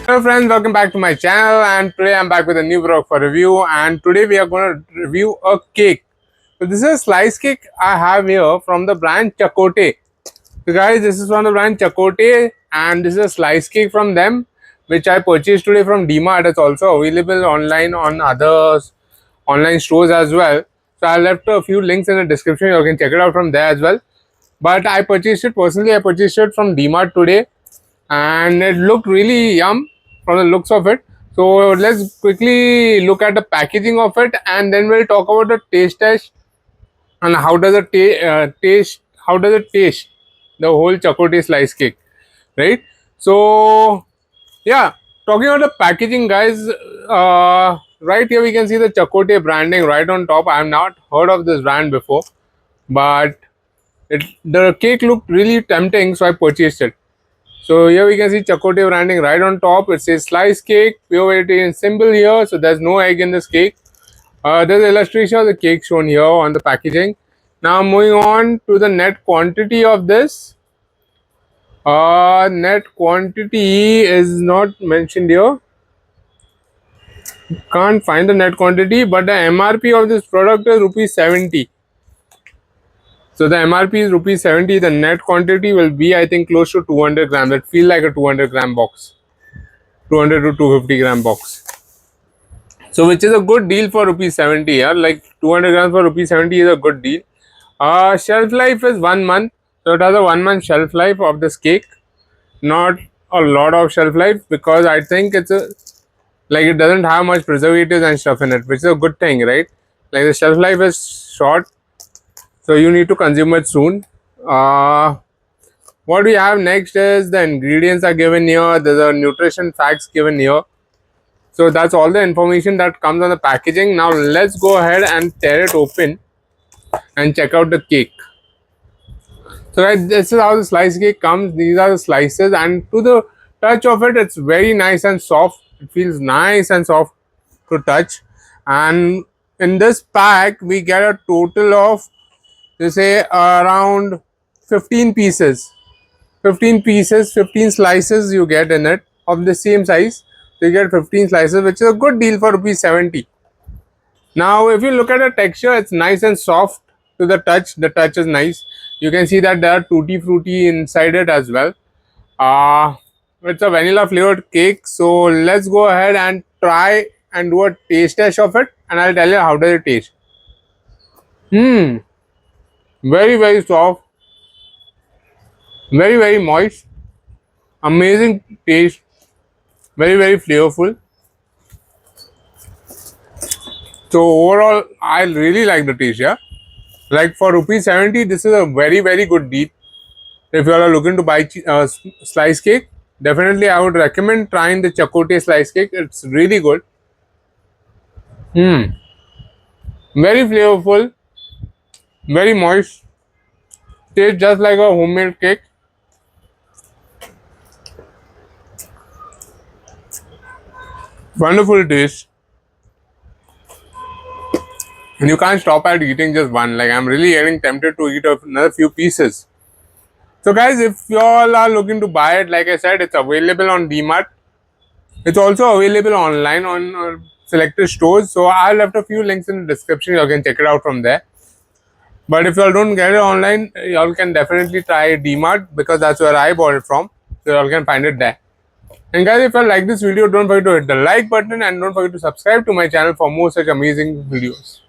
Hello friends, welcome back to my channel, and today I'm back with a new vlog for review, and today we are going to review a cake. So this is a slice cake I have here from the brand Chakote. So guys, this is from the brand Chakote and this is a slice cake from them which I purchased today from DMart. It's also available online on other online stores as well. So I left a few links in the description, you can check it out from there as well. But I purchased it personally, I purchased it from DMart today and it looked really yum from the looks of it. So let's quickly look at the packaging of it and then we'll talk about the taste test and how does it taste, how does it taste, the whole Chakote slice cake, right? So yeah, talking about the packaging, guys, right here we can see the Chakote branding right on top. I have not heard of this brand before, but the cake looked really tempting, so I purchased it. So here we can see Chakote branding right on top. It says slice cake, pure vegetarian symbol here. So there's no egg in this cake. There's an illustration of the cake shown here on the packaging. Now moving on to the net quantity of this. Net quantity is not mentioned here. Can't find the net quantity, but the MRP of this product is rupees 70. So the MRP is rupees 70. The net quantity will be, I think, close to 200 grams. That feel like a 200 gram box, 200 to 250 gram box. So which is a good deal for rupees 70. Yeah, like 200 grams for rupees 70 is a good deal. Shelf life is 1 month. So it has a 1 month shelf life of this cake. Not a lot of shelf life because I think it's a like it doesn't have much preservatives and stuff in it, which is a good thing, right? Like the shelf life is short, so you need to consume it soon. What we have next is the ingredients are given here. There's a nutrition facts given here. So that's all the information that comes on the packaging. Now let's go ahead and tear it open and check out the cake. So guys, this is how the slice cake comes. These are the slices, and to the touch of it, it's very nice and soft. It feels nice and soft to touch. And in this pack, we get a total of, they say, around 15 pieces. 15 pieces, 15 slices you get in it of the same size. So you get 15 slices, which is a good deal for rupees 70. Now, if you look at the texture, it's nice and soft to the touch. The touch is nice. You can see that there are tutti frutti inside it as well. It's a vanilla flavored cake. So let's go ahead and try and do a taste test of it, and I'll tell you how does it taste. Very, very soft. Very, very moist. Amazing taste. Very, very flavorful. So overall, I really like the taste. Yeah, like for rupees 70, this is a very, very good deal. If you are looking to buy slice cake, definitely I would recommend trying the Chakote slice cake. It's really good. Very flavorful, very moist. Tastes just like a homemade cake. Wonderful taste. And you can't stop at eating just one. Like I'm really getting tempted to eat another few pieces. So guys, if you all are looking to buy it, like I said, it's available on DMart. It's also available online on selected stores. So I left a few links in the description. You can check it out from there. But if you all don't get it online, you all can definitely try DMart because that's where I bought it from. So you all can find it there. And guys, if you like this video, don't forget to hit the like button and don't forget to subscribe to my channel for more such amazing videos.